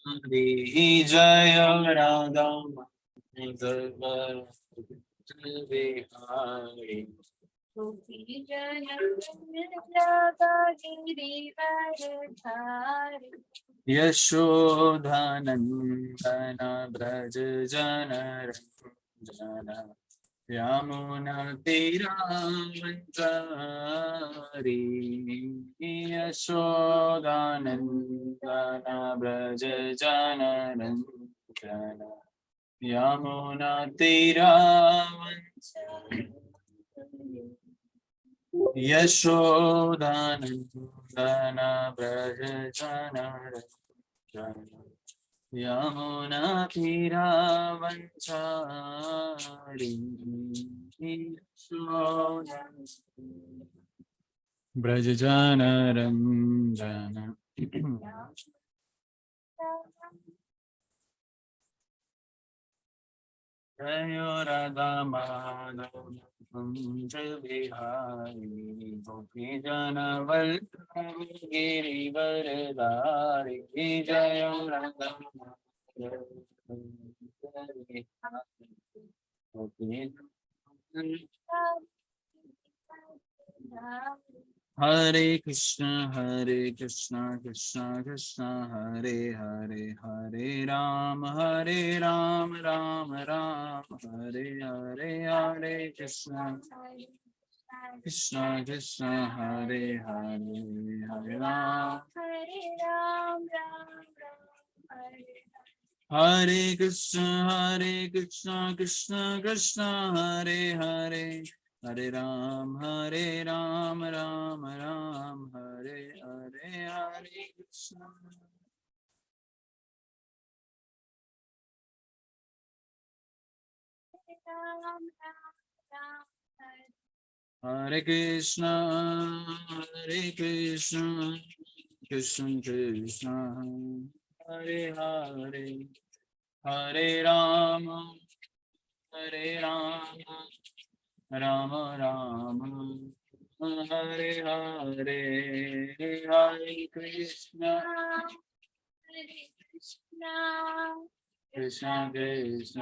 हरि जय राधा माधव बिहारी। यशोधनन्दन व्रज जन रंजन यमुना तीरावंचारी। यशोदानंदन व्रज जन रंजन यमुना तीरावंचारी। यशोदानंदन व्रज जन रंजन यमुना तीरावंचारी। ब्रज जन रंजन जय राधा माधव कुंज बिहारी। गोपी जन वल्लभ गिरिवरधारी। जय राधा माधव कुंज बिहारी। हरे कृष्ण कृष्ण कृष्ण हरे हरे, हरे राम राम राम हरे हरे। हरे कृष्ण कृष्ण कृष्ण हरे हरे, हरे राम राम हरे। हरे कृष्ण कृष्ण कृष्ण हरे हरे, हरे राम राम राम हरे हरे। हरे कृष्ण हरे कृष्ण कृष्ण कृष्ण हरे हरे, हरे राम राम राम हरे हरे। हरे कृष्ण कृष्ण कृष्ण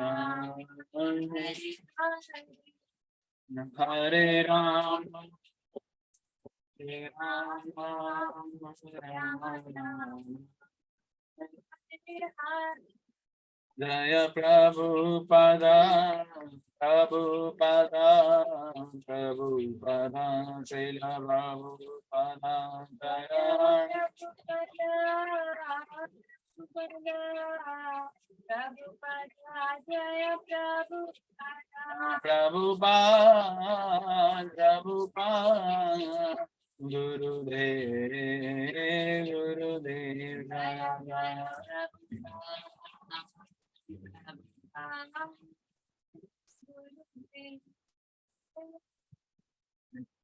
हरे राम जय प्रभुपदा प्रभुपदा प्रभुपदा श्रील प्रभुपदा जय प्रभुपाद गुरुदेव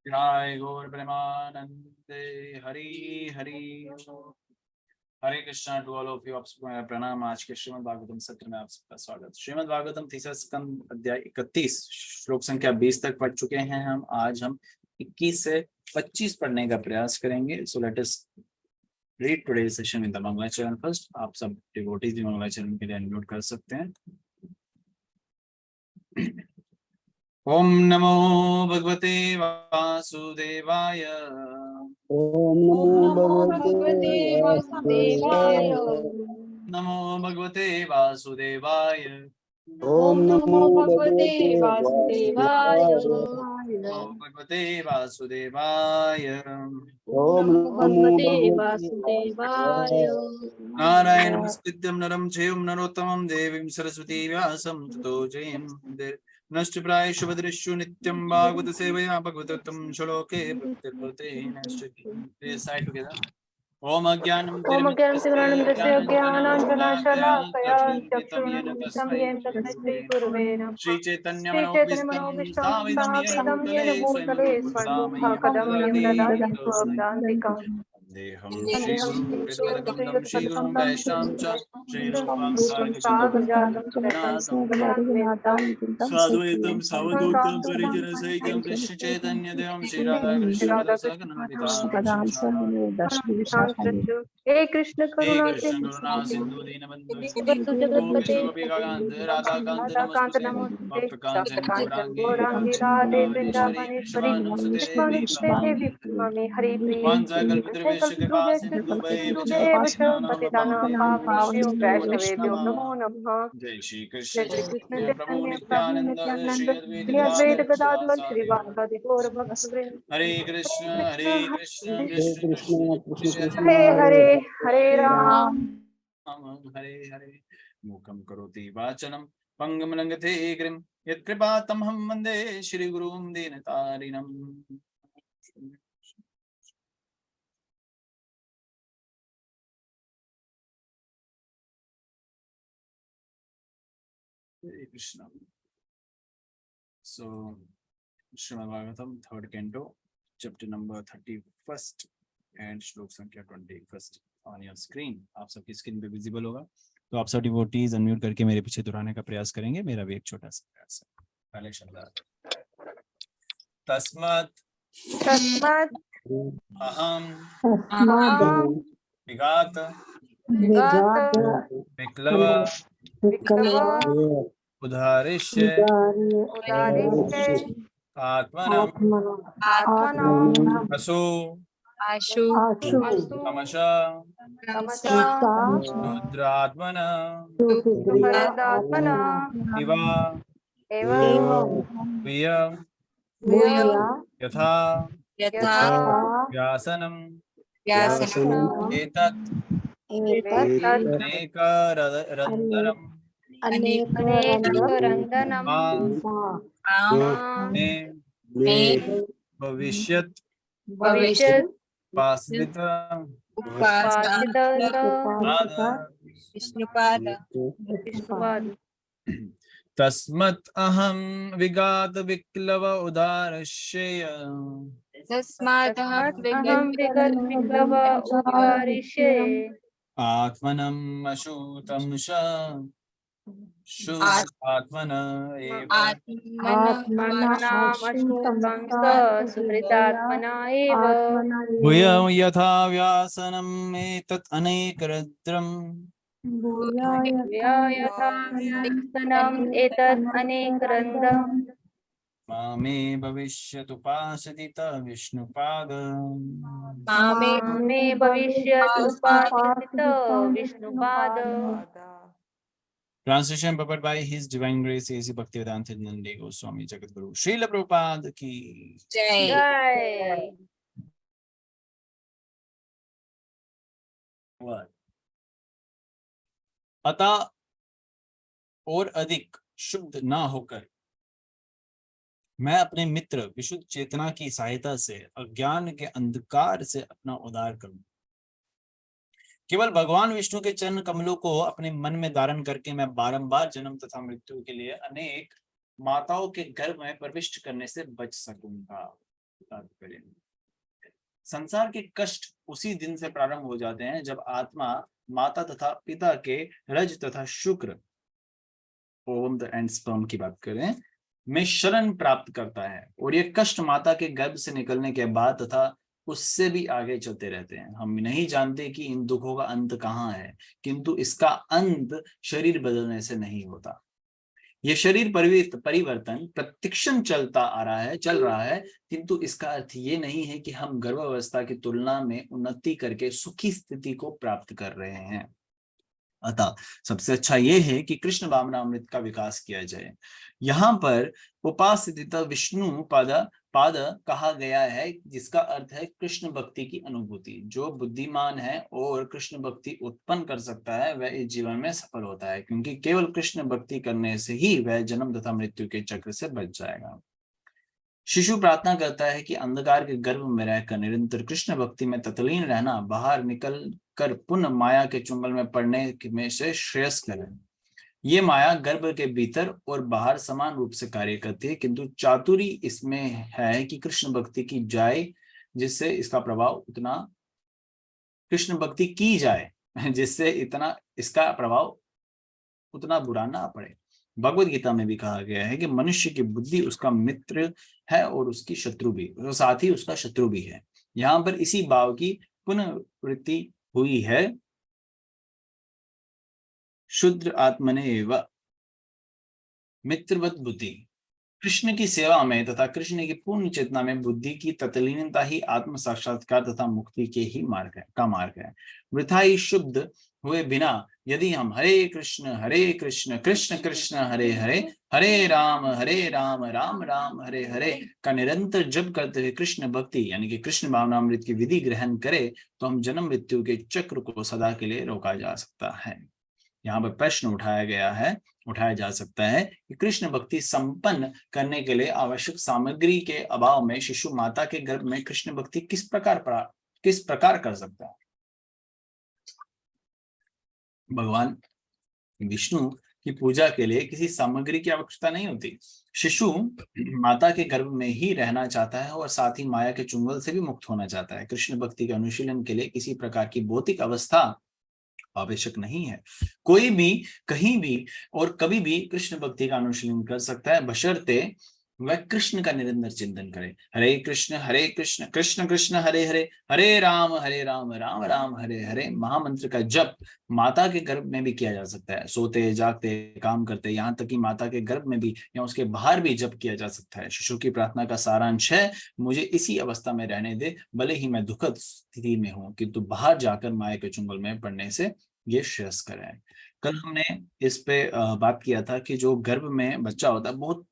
जय गौर प्रेमानंदे Hari Hari. Hare Krishna to all of you. आप प्रणाम। आज के श्रीमद् भागवतम सत्र में आप सबका स्वागत। श्रीमद् भागवतम तीसरा स्कंद अध्याय 31 श्लोक संख्या 20 तक पढ़ चुके हैं हम। आज हम 21 से 25 पढ़ने का प्रयास करेंगे। सो let us read today's session in the मंगलाचरण फर्स्ट। आप सब डिवोटीज भी मंगलाचरण के लिए अनम्यूट कर सकते हैं। ओम नमो भगवते वासुदेवाय। ओम नमो भगवते वासुदेवाय। नमो भगवते वासुदेवाय। ओम नमो भगवते वासुदेवाय। ओम भगवते वासुदेवाय। ओम नमो भगवते वासुदेवाय। नारायण नमस्कृत्यं नरं चैव नरोत्तमं देवीं सरस्वती व्यासं ततो जयमुदीरये। नष्ट प्रायेषु भद्रेषु नित्यं भागवत सेवया भगवतोत्तम श्लोके भक्तिर्भवते नश्यति। Side together. ओम अज्ञानं तिमिरमिहिरद्वीपनगरे ज्ञानाञ्जनशलाकया चक्षुरुन्मिलितं येन तस्मै श्रीगुरवे नमः। श्रीचैतन्यमनोभीष्टं स्थापितं येन भूतले स्वयं रूपं कदा मह्यं ददाति स्वपदान्तिकम्। देहं श्रीगुरुं कृष्णगन्धं श्रीगुरुं वैष्णवं च श्रीरूपं साग्रजातं साद्वैतं सावधूतं परिजनसहितं कृष्णचैतन्यदेवं श्रीराधाकृष्णपादाचार्यं हे कृष्ण हे करुणा कृष्ण करुणा सिंधु दीनबंधु गोपेश गोपिकाकांत राधा कांत नमस्तुते भक्त कांचन गौरांगी राधे वृंदावनेश्वरी कृष्णानुसुते देवी प्रणमामि हरि प्रिय वंशे कृपा कलत्रुदेश सिंधु एव च पतितानां पावनेभ्यो वैष्णवेभ्यो नमो नमः जय श्री कृष्ण जय श्री कृष्ण चैतन्य प्रभु चैतन्य प्रभु नित्यानंद श्री नित्यानंद अद्वैत श्री अद्वैत गदाधर गदाधर श्रीवासादि श्रीवासादि गौर भक्तवृंद हरे कृष्ण कृष्ण हरे कृष्ण कृष्ण कृष्ण हरे हरे हरे हरे राम हरे हरे मूकं करोति वाचनं पंगं लंघते गिरिं यत्कृपातमहं वन्दे श्रीगुरुं दीनतारिणम् Hare Krishna so Shrimad Bhagavatam third canto chapter number 31 and श्लोक संख्या 21 ऑन योर स्क्रीन। आप सबकी स्क्रीन पे विजिबल होगा, तो आप सब डिवोटीज अनम्यूट करके मेरे पीछे दोहराने का प्रयास करेंगे। मेरा भी एक छोटा सा प्रयास है। पहले शब्द तस्मात् तस्मात् अहम अहं विघात विगत विक्लव विक्लव उदाहरिष्य उदारिष्ये आत्मनम् आत्मनाम् असो आशु अशु तमसा तमसा रुद्रात्मना सुहृदात्मना इव एवं प्रिय भूय यथा यथा व्यासनम् व्यासनं एतत् एतत् अनेकरन्दरम् अनेकरन्दनं आम मे में भविष्यत् भविष्यत् उपासित उपासना पाद विष्णुपाद विष्णुपाद तस्मत् अहं विगात विक्लव उदारश्यय तस्मात् तस्मात् अहं विगत विप्लव उद्वारिष्ये आत्मनम् अशूतं आत्मन एव आत्मनामश्नुतं स सुहृदात्मना एव भूय यथा व्यासनम् एतत् अनेकरद्रम् या यथा व्यासनम् एतत् अनेकरन्दम् मामे भविष्यदुपासदित विष्णुपाद मामे मे भविष्यत् उपासित Vishnupad Translation prepared by His Divine Grace A.C. Bhaktivedanta Nandi Goswami Jagadguru Srila Prabhupada की जय जय अतः और अधिक शुद्ध ना होकर मैं अपने मित्र विशुद्ध चेतना की सहायता से अज्ञान के अंधकार से अपना उद्धार करूं। केवल भगवान विष्णु के चरण कमलों को अपने मन में धारण करके मैं बारंबार जन्म तथा मृत्यु के लिए अनेक माताओं के गर्भ में प्रविष्ट करने से बच सकूंगा। संसार के कष्ट उसी दिन से प्रारंभ हो जाते हैं जब आत्मा माता तथा पिता के रज तथा शुक्र ओम द एंड स्पर्म की बात करें में शरण प्राप्त करता है, और ये कष्ट माता के गर्भ से निकलने के बाद तथा उससे भी आगे चलते रहते हैं। हम नहीं जानते कि इन दुखों का अंत कहाँ है, किंतु इसका अंत शरीर बदलने से नहीं होता। ये शरीर परिवर्तन प्रतिक्षण चल रहा है, किंतु इसका अर्थ ये नहीं है कि हम गर्भावस्था की तुलना में उन्नति करके सुखी स्थिति को प्राप्त कर रहे हैं। अतः सबसे अच्छा यह है कि कृष्ण भावनामृत का विकास किया जाए। यहाँ पर उपासित विष्णु पाद कहा गया है, जिसका अर्थ है कृष्ण भक्ति की अनुभूति। जो बुद्धिमान है और कृष्ण भक्ति उत्पन्न कर सकता है वह इस जीवन में सफल होता है, क्योंकि केवल कृष्ण भक्ति करने से ही वह जन्म तथा मृत्यु के चक्र से बच जाएगा। शिशु प्रार्थना करता है कि अंधकार के गर्भ में रहकर निरंतर कृष्ण भक्ति में तत्लीन रहना बाहर निकल कर पुनः माया के चुंगल में पड़ने में से श्रेयस्कर है। ये माया गर्भ के भीतर और बाहर समान रूप से कार्य करती है, किंतु चातुरी इसमें है कि कृष्ण भक्ति की जाए जिससे इसका प्रभाव उतना कृष्ण भक्ति की जाए जिससे इतना इसका प्रभाव उतना बुरा ना पड़े। भगवत गीता में भी कहा गया है कि मनुष्य की बुद्धि उसका मित्र है और उसकी शत्रु भी, तो साथ ही उसका शत्रु भी है। यहाँ पर इसी भाव की पुनरावृत्ति हुई है, शुद्र आत्मने व मित्रवत बुद्धि। कृष्ण की सेवा में तथा कृष्ण की पूर्ण चेतना में बुद्धि की तत्लीनता ही आत्म साक्षात्कार तथा मुक्ति के ही मार्ग है। वृथा ही शुद्ध हुए बिना यदि हम हरे कृष्ण कृष्ण कृष्ण हरे हरे, हरे राम राम राम हरे हरे का निरंतर जप करते हुए कृष्ण भक्ति यानी कि कृष्ण भावनामृत की विधि ग्रहण करें तो हम जन्म मृत्यु के चक्र को सदा के लिए रोका जा सकता है। यहाँ पर प्रश्न उठाया जा सकता है कि कृष्ण भक्ति संपन्न करने के लिए आवश्यक सामग्री के अभाव में शिशु माता के गर्भ में कृष्ण भक्ति किस प्रकार कर सकता है। भगवान विष्णु की पूजा के लिए किसी सामग्री की आवश्यकता नहीं होती। शिशु माता के गर्भ में ही रहना चाहता है और साथ ही माया के चुंगल से भी मुक्त होना चाहता है। कृष्ण भक्ति के अनुशीलन के लिए किसी प्रकार की भौतिक अवस्था आवश्यक नहीं है। कोई भी कहीं भी और कभी भी कृष्ण भक्ति का अनुशीलन कर सकता है, बशर्ते वह कृष्ण का निरंतर चिंतन करे। हरे कृष्ण कृष्ण कृष्ण हरे हरे, हरे राम राम राम हरे हरे महामंत्र का जप माता के गर्भ में भी किया जा सकता है। सोते जागते काम करते, यहाँ तक कि माता के गर्भ में भी या उसके बाहर भी जप किया जा सकता है। शिशु की प्रार्थना का सारांश है, मुझे इसी अवस्था में रहने दे, भले ही मैं दुखद स्थिति में हूँ, किंतु बाहर जाकर माया के चुंगल में पड़ने से ये श्रेयस्कर है। कल हमने इस पे बात किया था कि जो गर्भ में बच्चा होता है, बहुत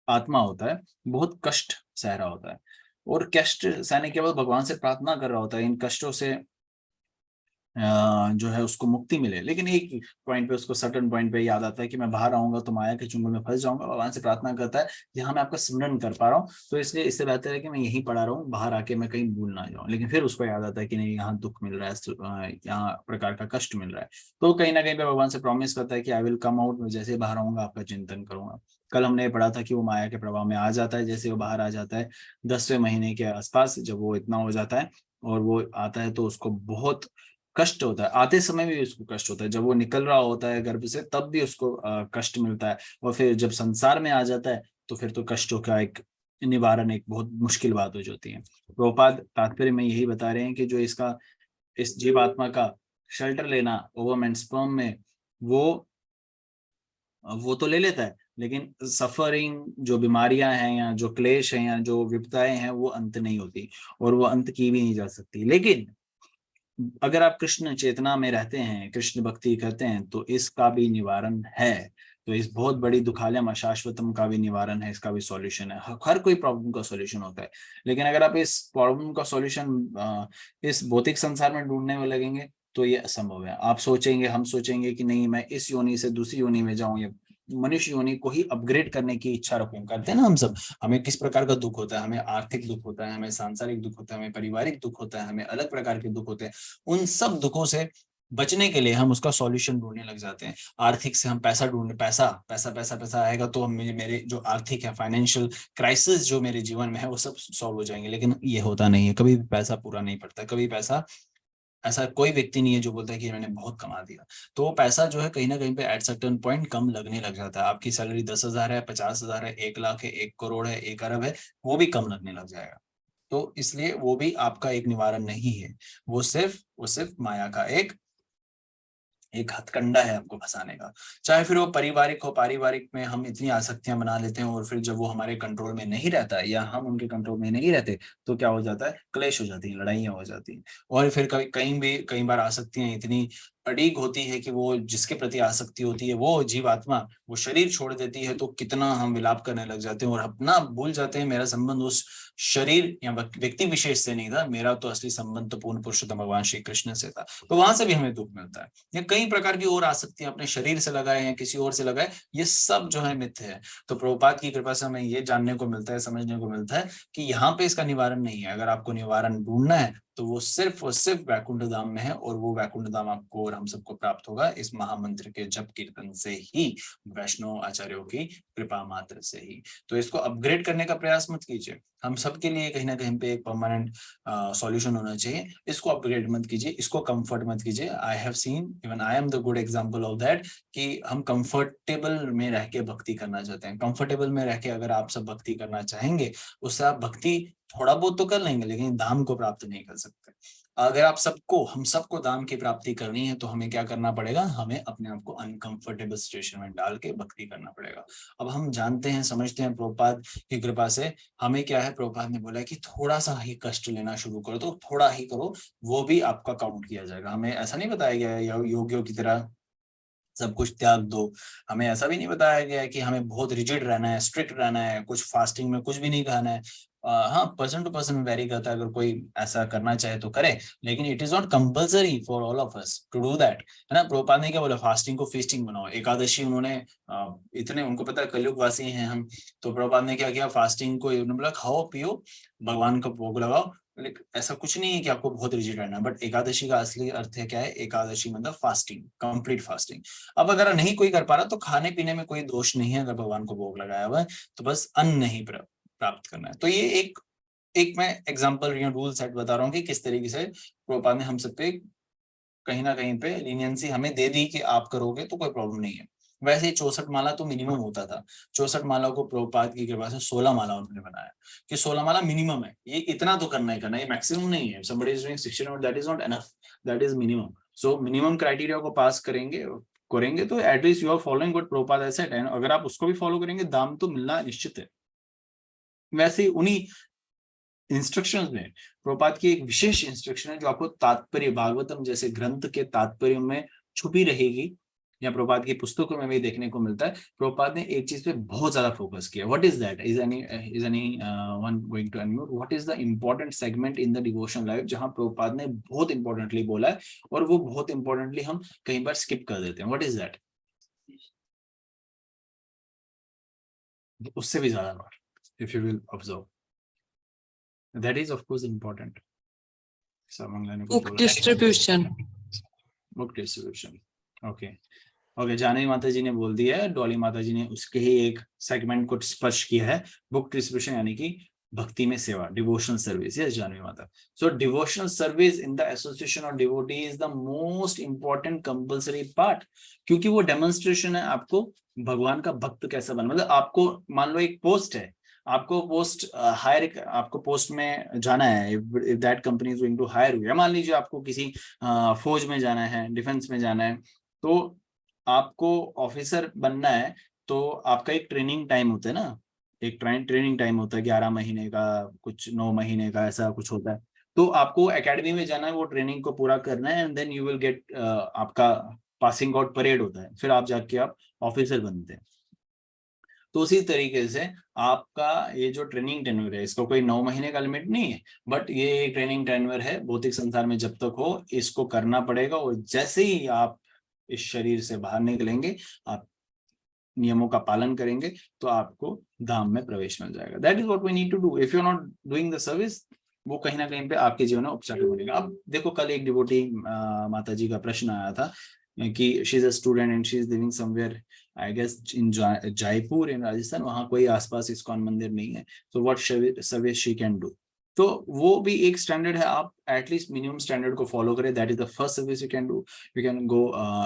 आत्मा होता है, बहुत कष्ट सह रहा होता है और कष्ट सहने के बाद भगवान से प्रार्थना कर रहा होता है इन कष्टों से जो है उसको मुक्ति मिले। लेकिन एक पॉइंट पे उसको सर्टेन पॉइंट पे याद आता है कि मैं बाहर आऊंगा तो माया के चुंगल में फंस जाऊंगा। भगवान से प्रार्थना करता है यहाँ मैं आपका स्मरण कर पा रहा हूँ, तो इसलिए इससे बेहतर है कि मैं यहीं पड़ा रहूं, बाहर आके मैं कहीं भूल ना जाऊं। लेकिन फिर उसको याद आता है कि नहीं, यहाँ दुख मिल रहा है, यहाँ प्रकार का कष्ट मिल रहा है, तो कहीं ना कहीं पे भगवान से प्रॉमिस करता है कि आई विल कम आउट, मैं जैसे बाहर आऊंगा आपका चिंतन करूंगा। कल हमने पढ़ा था कि वो माया के प्रभाव में आ जाता है, जैसे वो बाहर आ जाता है 10वें महीने के आसपास, जब वो इतना हो जाता है और वो आता है तो उसको बहुत कष्ट होता है। आते समय भी उसको कष्ट होता है, जब वो निकल रहा होता है गर्भ से तब भी उसको कष्ट मिलता है, और फिर जब संसार में आ जाता है तो फिर तो कष्टों का एक निवारण एक बहुत मुश्किल बात हो जाती है। प्रभुपाद तात्पर्य में यही बता रहे हैं कि जो इस जीवात्मा का शेल्टर लेना ओवम एंड स्पर्म में, वो तो ले लेता है, लेकिन सफरिंग जो बीमारियां हैं या जो क्लेश हैं या जो विपदाएं हैं वो अंत नहीं होती और वो अंत की भी नहीं जा सकती। लेकिन अगर आप कृष्ण चेतना में रहते हैं, कृष्ण भक्ति करते हैं, तो इसका भी निवारण है। तो इस बहुत बड़ी दुखालयम अशाश्वतम का भी निवारण है, इसका भी सॉल्यूशन है। हर कोई प्रॉब्लम का सॉल्यूशन होता है, लेकिन अगर आप इस प्रॉब्लम का सॉल्यूशन इस भौतिक संसार में ढूंढने में लगेंगे तो ये असंभव है। आप सोचेंगे, हम सोचेंगे कि नहीं मैं इस योनि से दूसरी योनि में जाऊं, या मनुष्य योनि को ही अपग्रेड करने की इच्छा रखें, करते हैं ना हम सब। हमें किस प्रकार का दुख होता है, हमें आर्थिक दुख होता है, हमें सांसारिक दुख होता है, हमें पारिवारिक दुख होता है, हमें अलग प्रकार के दुख होते हैं। उन सब दुखों से बचने के लिए हम उसका सॉल्यूशन ढूंढने लग जाते हैं। आर्थिक से हम पैसा ढूंढने, पैसा पैसा पैसा पैसा आएगा तो हम मेरे जो आर्थिक है, फाइनेंशियल क्राइसिस जो मेरे जीवन में है वो सब सॉल्व हो जाएंगे। लेकिन ये होता नहीं है, कभी भी पैसा पूरा नहीं पड़ता। कभी पैसा, ऐसा कोई व्यक्ति नहीं है जो बोलता है कि मैंने बहुत कमा दिया। तो वो पैसा जो है कहीं ना कहीं पे एट सर्टेन पॉइंट कम लगने लग जाता है। आपकी सैलरी 10,000 है, 50,000 है, 1 लाख है, 1 करोड़ है, 1 अरब है, वो भी कम लगने लग जाएगा। तो इसलिए वो भी आपका एक निवारण नहीं है, वो सिर्फ माया का एक हथकंडा है आपको फंसाने का। चाहे फिर वो पारिवारिक में हम इतनी आसक्तियां बना लेते हैं और फिर जब वो हमारे कंट्रोल में नहीं रहता है या हम उनके कंट्रोल में नहीं रहते तो क्या हो जाता है, क्लेश हो जाती है, लड़ाइयां हो जाती हैं। और फिर कई बार आसक्तियां इतनी अड़ीग होती है कि वो जिसके प्रति आसक्ति होती है वो जीवात्मा वो शरीर छोड़ देती है, तो कितना हम विलाप करने लग जाते हैं और अपना भूल जाते हैं मेरा संबंध उस शरीर या व्यक्ति विशेष से नहीं था, मेरा तो असली संबंध तो पूर्ण पुरुषोत्तम भगवान श्री कृष्ण से था। तो वहां से भी हमें दुख मिलता है। या कई प्रकार की और आसक्तियां अपने शरीर से लगाए या किसी और से लगाए, ये सब जो है मिथ्य है। तो प्रभुपाद की कृपा से हमें ये जानने को मिलता है, समझने को मिलता है कि यहाँ पे इसका निवारण नहीं है। अगर आपको निवारण ढूंढना है तो वो सिर्फ वैकुंठ धाम में है, और वो वैकुंठ धाम आपको और हम सबको प्राप्त होगा इस महामंत्र के जप कीर्तन से ही, वैष्णव आचार्यों की कृपा मात्र से ही। तो इसको अपग्रेड करने का प्रयास मत कीजिए। हम सबके लिए कहीं ना कहीं पे एक परमानेंट सॉल्यूशन होना चाहिए। इसको अपग्रेड मत कीजिए, इसको कंफर्ट मत कीजिए। I have seen, even I am the good example of that, कि हम कंफर्टेबल में रह के भक्ति करना चाहते हैं। कंफर्टेबल में रह के अगर आप सब भक्ति करना चाहेंगे, उससे आप भक्ति थोड़ा बहुत तो कर लेंगे, लेकिन धाम को प्राप्त नहीं कर सकते। अगर हम सबको धाम की प्राप्ति करनी है, तो हमें क्या करना पड़ेगा? हमें अपने आप को अनकंफर्टेबल सिचुएशन में डाल के भक्ति करना पड़ेगा। अब हम जानते हैं, समझते हैं, प्रभुपाद की कृपा से हमें क्या है, प्रभुपाद ने बोला कि थोड़ा सा ही कष्ट लेना शुरू करो, तो थोड़ा ही करो, वो भी आपका काउंट किया जाएगा। हमें ऐसा नहीं बताया गया है योगियों की तरह सब कुछ त्याग दो। हमें ऐसा भी नहीं बताया गया है कि हमें बहुत रिजिड रहना है, स्ट्रिक्ट रहना है, कुछ फास्टिंग में कुछ भी नहीं खाना है। हाँ, पर्सन टू पर्सन वेरी करता है, अगर कोई ऐसा करना चाहे तो करे, लेकिन it is not compulsory for all of us to do that, है ना। प्रभुपाद ने क्या बोला? फास्टिंग को फीस्टिंग बनाओ। एकादशी उन्होंने इतने, उनको पता है कलयुग वासी हैं हम, तो प्रभुपाद ने क्या किया? फास्टिंग को उन्होंने बोला खाओ पियो, भगवान का भोग लगाओ। ऐसा कुछ नहीं है कि आपको बहुत रिजिड रहना है, बट एकादशी का असली अर्थ है क्या है? एकादशी मतलब फास्टिंग, कंप्लीट फास्टिंग। अब अगर नहीं कोई कर पा रहा, तो खाने पीने में कोई दोष नहीं है। अगर भगवान को भोग लगाया हुआ है, तो बस अन्न नहीं प्राप्त करना है। तो ये एक मैं एग्जांपल रूल सेट बता रहा हूँ कि किस तरीके से प्रभुपाद ने हम सब पे कहीं ना कहीं पे लीनियंसी हमें दे दी कि आप करोगे तो कोई प्रॉब्लम नहीं है। वैसे ही 64 माला तो मिनिमम होता था। 64 माला को प्रभुपाद की कृपा से 16 माला उन्होंने बनाया कि 16 माला मिनिमम है। ये इतना तो करना ही करना, ये मैक्सिमम नहीं है। somebody is doing 16, that is not enough, that is minimum. So minimum criteria को पास करेंगे तो at least you are following what Prabhupada has said, and अगर आप उसको भी फॉलो करेंगे, दाम तो मिलना निश्चित है। वैसे उन्हीं इंस्ट्रक्शंस में प्रभुपाद की एक विशेष इंस्ट्रक्शन है, जो आपको तात्पर्य, भागवतम जैसे ग्रंथ के तात्पर्य में छुपी रहेगी, या प्रभुपाद की पुस्तकों में भी देखने को मिलता है। प्रभुपाद ने एक चीज पे बहुत ज्यादा फोकस किया। What is that? Is anyone going to unmute? What is the important segment in the devotional life, जहां प्रभुपाद ने बहुत इंपॉर्टेंटली बोला है, और वो बहुत इंपॉर्टेंटली हम कई बार स्किप कर देते हैं। What is that? उससे भी ज्यादा बार, if you will observe, that is of course important. Book distribution. Book distribution, okay, Jahnavi Mata ji ने बोल दिया है, डॉली माता जी ने उसके ही एक सेगमेंट को स्पर्श किया है। बुक डिस्ट्रीब्यूशन यानी कि भक्ति में सेवा, devotional service. Yes Jahnavi Mata. So devotional service in the association of devotee is the most important compulsory part, क्योंकि वो डेमोन्स्ट्रेशन है आपको भगवान का भक्त कैसा बना। मतलब आपको मान लो एक पोस्ट है, आपको पोस्ट हायर, आपको पोस्ट में जाना है, if that company is going to hire you, या मान लीजिए आपको किसी फौज में जाना है, डिफेंस में जाना है, तो आपको ऑफिसर बनना है, तो आपका एक ट्रेनिंग टाइम होता है ना, एक ट्रेनिंग टाइम होता है 11 महीने का, कुछ 9 महीने का, ऐसा कुछ होता है। तो आपको एकेडमी में जाना है, वो ट्रेनिंग को पूरा करना है, and then you will get, आपका पासिंग आउट परेड होता है, फिर आप जाके आप ऑफिसर बनते हैं। तो उसी तरीके से आपका ये जो ट्रेनिंग टेन्योर है, इसको कोई 9 महीने का लिमिट नहीं है, बट ये ट्रेनिंग टेन्योर है। भौतिक संसार में जब तक हो, इसको करना पड़ेगा, और जैसे ही आप इस शरीर से बाहर निकलेंगे, आप नियमों का पालन करेंगे, तो आपको धाम में प्रवेश मिल जाएगा। That is what we need to do. If you are not doing the service, वो कहीं ना कहीं पे आपके जीवन में ऑब्स्टेकल बनेगा। अब देखो, कल एक डिवोटी माता जी का प्रश्न आया था कि she is a student and she is living somewhere, I guess in Jaipur in Rajasthan, वहां कोई आसपास इस्कॉन मंदिर नहीं है। So what service she can do? तो वो भी एक स्टैंडर्ड है, आप एटलीस्ट मिनिमम स्टैंडर्ड को फॉलो करें। That is the first service you can do. You can go,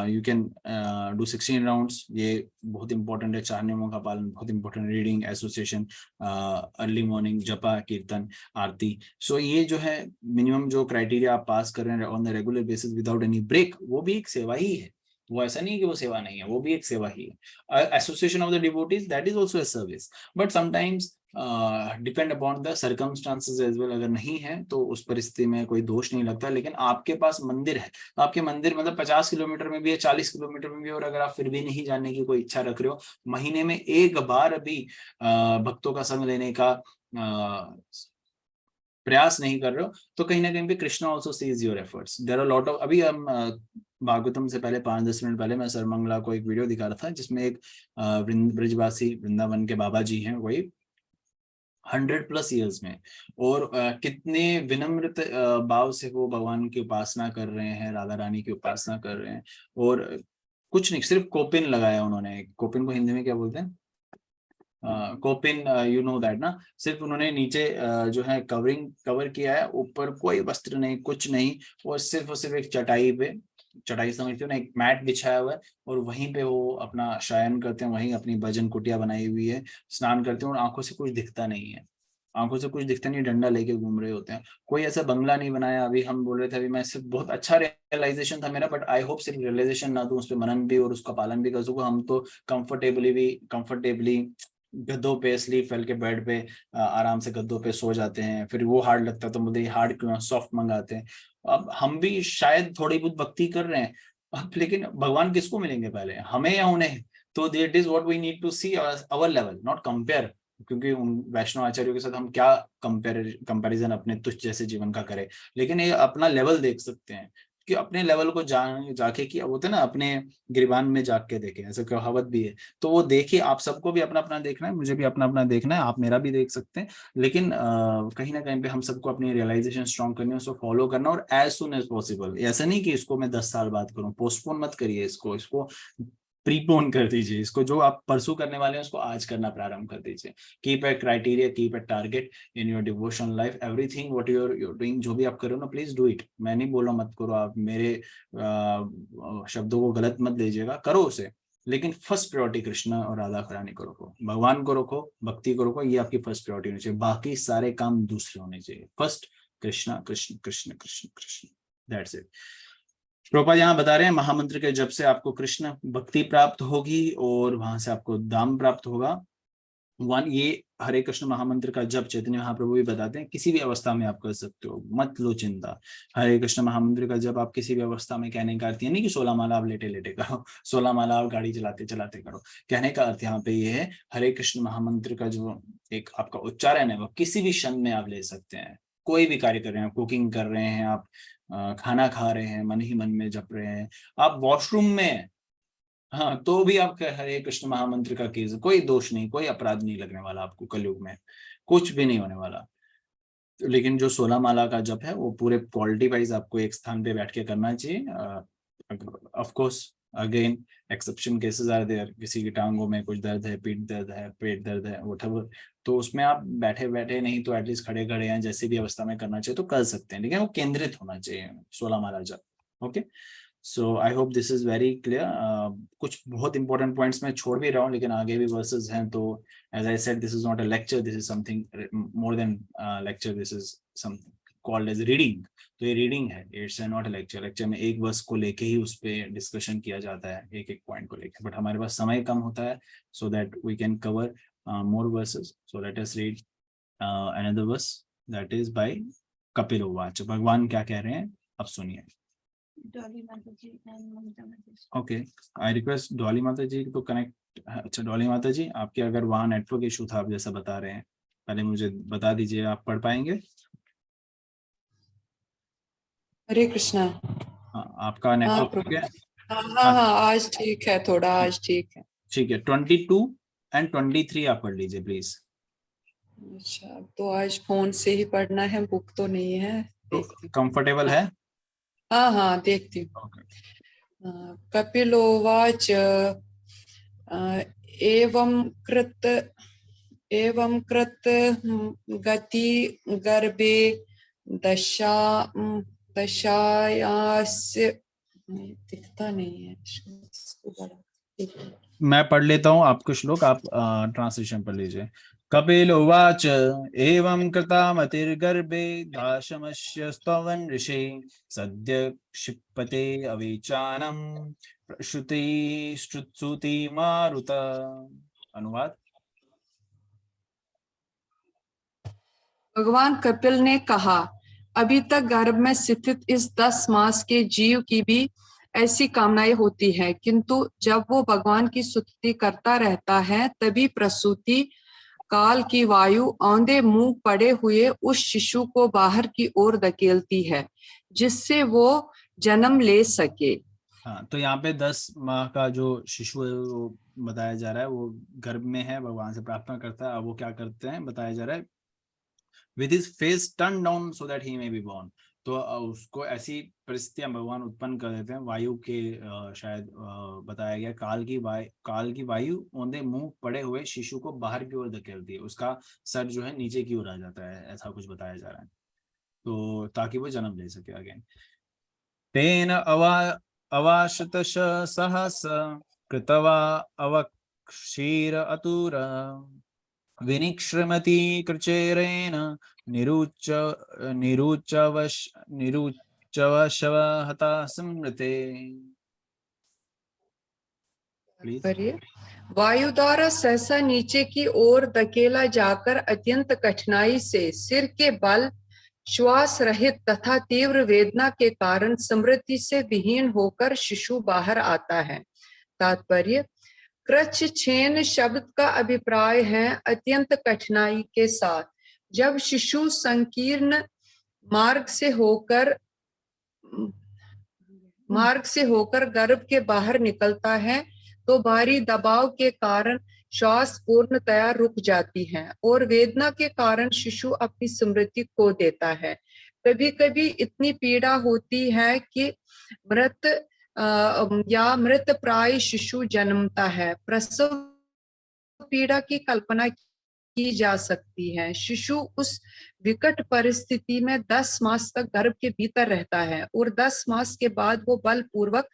you can do 16 rounds. ये बहुत इंपॉर्टेंट है। 4 नियमों का पालन बहुत important, reading, association, early morning, जपा, कीर्तन, आरती। सो ये जो है मिनिमम जो क्राइटेरिया आप पास कर रहे हैं on the regular basis without any break, वो भी एक सेवा ही है। वो ऐसा नहीं है कि वो सेवा नहीं है, वो भी एक सेवा ही है। Association of the devotees, that is also a service, but sometimes depend upon the circumstances as well. अगर नहीं है तो उस परिस्थिति में कोई दोष नहीं लगता। लेकिन आपके पास मंदिर है, तो आपके मंदिर मतलब 50 किलोमीटर में भी है, 40 किलोमीटर में भी, और अगर आप फिर भी नहीं जाने की कोई इच्छा रख रहे हो, महीने में एक बार भी भक्तों का संग लेने का प्रयास नहीं कर रहे हो, तो कहीं ना कहीं पे Krishna also sees your efforts. There are lot of, अभी हम भागवतम से पहले 5-10 मिनट पहले मैं सरमंगला को एक वीडियो दिखा रहा था, जिसमें एक ब्रजवासी वृंदावन के बाबा जी हैं, वही 100+ ईयर्स में, और कितने विनम्र भाव से वो भगवान की उपासना कर रहे हैं, राधा रानी की उपासना कर रहे हैं, और कुछ नहीं, सिर्फ कोपिन लगाया उन्होंने। कोपिन को हिंदी में क्या बोलते हैं? कोपिन, यू नो दैट ना, सिर्फ उन्होंने नीचे जो है कवर किया है, ऊपर कोई वस्त्र नहीं, कुछ नहीं, और सिर्फ एक चटाई समझते हो ना, एक मैट बिछाया हुआ है, और वहीं पे वो अपना शयन करते हैं, वहीं अपनी भजन कुटिया बनाई हुई है, स्नान करते हैं, और आंखों से कुछ दिखता नहीं है, आंखों से कुछ दिखता नहीं, डंडा लेके घूम रहे होते हैं। कोई ऐसा बंगला नहीं बनाया। अभी हम बोल रहे थे, अभी मैं सिर्फ बहुत अच्छा रियलाइजेशन था मेरा, बट आई होप सिर्फ रियलाइजेशन ना दूं, उस पर मनन भी और उसका पालन भी कर सकूं। हम तो कंफर्टेबली गद्दों पे स्लीप फैल के बेड पे आराम से गद्दों पे सो जाते हैं, फिर वो हार्ड लगता है तो मुझे हार्ड क्यों, सॉफ्ट मंगाते हैं। अब हम भी शायद थोड़ी बहुत भक्ति कर रहे हैं अब, लेकिन भगवान किसको मिलेंगे पहले, हमें या उन्हें? तो that is what we need to see our level, not compare. क्योंकि उन वैष्णव आचार्यों के साथ हम क्या कंपैरिजन अपने तुच्छ जैसे जीवन का करें, लेकिन ये अपना लेवल देख सकते हैं कि अपने लेवल को जाके कि होता है ना, अपने गिरबान में जाके देखे, ऐसा कहावत भी है। तो वो देखिए, आप सबको भी अपना अपना देखना है, मुझे भी अपना अपना देखना है, आप मेरा भी देख सकते हैं, लेकिन कहीं ना कहीं पे हम सबको अपनी रियलाइजेशन स्ट्रॉन्ग करनी है, उसको फॉलो करना, और एज सुन एज पॉसिबल। ऐसा नहीं कि इसको मैं 10 साल बाद करूं, पोस्टपोन मत करिए इसको प्रीपोन कर दीजिए, इसको जो आप परसू करने वाले हैं उसको आज करना प्रारंभ कर दीजिए। Keep a criteria, keep a target in your devotional life, everything what you're doing, जो भी आप कर रहे हो ना, प्लीज डू इट। मैं नहीं बोल रहा मत करो, आप मेरे शब्दों को गलत मत लीजिएगा, करो उसे, लेकिन फर्स्ट प्रायोरिटी कृष्ण और राधा रानी को रखो, भगवान को रखो, भक्ति को रखो, ये आपकी फर्स्ट प्रायोरिटी होनी चाहिए, बाकी सारे काम दूसरे होने चाहिए। First Krishna, Krishna Krishna Krishna Krishna, that's it. Prabhupada यहाँ बता रहे हैं, महामंत्र के जप से आपको कृष्ण भक्ति प्राप्त होगी और वहां से आपको धाम प्राप्त होगा। ये हरे कृष्ण महामंत्र का जप चैतन्य महाप्रभु भी बताते हैं, किसी भी अवस्था में आप कर सकते हो, मत लो चिंता। हरे कृष्ण महामंत्र का जप आप किसी भी अवस्था में, कहने का अर्थ ये नहीं कि 16 माला आप लेटे लेटे करो, 16 माला आप गाड़ी चलाते चलाते करो। कहने का अर्थ यहाँ पे ये है, हरे कृष्ण महामंत्र का जो एक आपका उच्चारण है, वो किसी भी क्षण में आप ले सकते हैं। कोई भी कार्य कर रहे हैं, कुकिंग कर रहे हैं आप, खाना खा रहे हैं, मन ही मन में जप रहे हैं, आप वॉशरूम में, हाँ, तो भी आप हरे कृष्ण महामंत्र का कीजिए, कोई दोष नहीं, कोई अपराध नहीं लगने वाला आपको, कलयुग में कुछ भी नहीं होने वाला। लेकिन जो 16 माला का जप है वो पूरे क्वालिटी वाइज आपको एक स्थान पे बैठ के करना चाहिए। Of course again exception cases are there, किसी की टांगों में कुछ दर्द है, पीठ दर्द है, पेट दर्द है, व्हाटएवर, तो उसमें आप बैठे बैठे नहीं तो एटलीस्ट खड़े खड़े हैं, जैसे भी अवस्था में करना चाहिए तो कर सकते हैं, लेकिन वो केंद्रित होना चाहिए 16 माला जप। Okay, so I hope this is very clear. कुछ बहुत इंपॉर्टेंट पॉइंट्स मैं छोड़ भी रहा हूँ, लेकिन आगे भी वर्सेस हैं, तो as I said, this is not a lecture, this is something more than lecture, this is something called as reading। तो ये रीडिंग है, it's not a lecture. Lecture में एक वर्स को लेके ही उस पे डिस्कशन किया जाता है, एक एक पॉइंट को लेके, बट हमारे पास समय कम होता है, so that we can cover more verses. So let us read another verse, that is by Kapil उवाच। भगवान क्या कह रहे हैं, अब सुनिए। ओके, आई रिक्वेस्ट डॉली माता जी तो कनेक्ट। अच्छा, डॉली माता जी, आपके अगर वहाँ नेटवर्क इशू था, आप जैसा बता रहे हैं, पहले मुझे बता दीजिए, आप पढ़ पाएंगे? हरे कृष्णा। हाँ, आपका नेटवर्क ठीक है? हाँ, आज ठीक है, थोड़ा आज ठीक है। ठीक है, 22 एंड 23 आप पढ़ लीजिए प्लीज। अच्छा, तो आज फोन से ही पढ़ना है, बुक तो नहीं है। कंफर्टेबल है? हाँ, देखती हूँ। Okay. कपिलोवाच एवं कृत गति गर्भे दशायास्य, दिखता नहीं है, मैं पढ़ लेता हूँ आपको श्लोक, आप ट्रांसलेशन पढ़ लीजिए। कपिलोवाच एवं कृतामतिर्गर्भे दाशमस्य स्तवन् ऋषि सद्य क्षिपते अविचानम् श्रुति मारुत। अनुवाद। भगवान कपिल ने कहा, अभी तक गर्भ में स्थित इस 10 मास के जीव की भी ऐसी कामनाएं होती हैं, किंतु जब वो भगवान की स्तुति करता रहता है, तभी प्रसूति काल की वायु औंधे मुंह पड़े हुए उस शिशु को बाहर की ओर धकेलती है, जिससे वो जन्म ले सके। हाँ, तो यहाँ पे 10 माह का जो शिशु है वो बताया जा रहा है, वो गर्भ में है, भगवान से प्रार्थना करता है। अब वो क्या करते हैं बताया जा रहा है, with his face turned down so that he may be born। तो उसको ऐसी परिस्थितियां भगवान उत्पन्न कर देते हैं वायु के शायद बताया गया काल की वायु औंधे मुंह पड़े हुए शिशु को बाहर की ओर धकेलती है, उसका सर जो है नीचे की ओर आ जाता है, ऐसा कुछ बताया जा रहा है, तो ताकि वो जन्म ले सके अगेन। तेन अवाशतश सहस कृतवा अवक्षीर अतुर विनिक्ष्रमति कृचेरेण निरुच निरुचवशव हता स्मृते। प्लीज। वायु द्वारा सहसा नीचे की ओर धकेला जाकर अत्यंत कठिनाई से सिर के बल श्वास रहित तथा तीव्र वेदना के कारण स्मृति से विहीन होकर शिशु बाहर आता है। तात्पर्य, कृच्छ छेन शब्द का अभिप्राय है अत्यंत कठिनाई के साथ। जब शिशु संकीर्ण मार्ग से होकर गर्भ के बाहर निकलता है तो भारी दबाव के कारण श्वास पूर्णतया रुक जाती है और वेदना के कारण शिशु अपनी स्मृति खो देता है। कभी कभी इतनी पीड़ा होती है कि मृत प्राय शिशु जन्मता है। प्रसव पीड़ा की कल्पना की जा सकती है। शिशु उस विकट परिस्थिति में 10 मास तक गर्भ के भीतर रहता है और 10 मास के बाद वो बलपूर्वक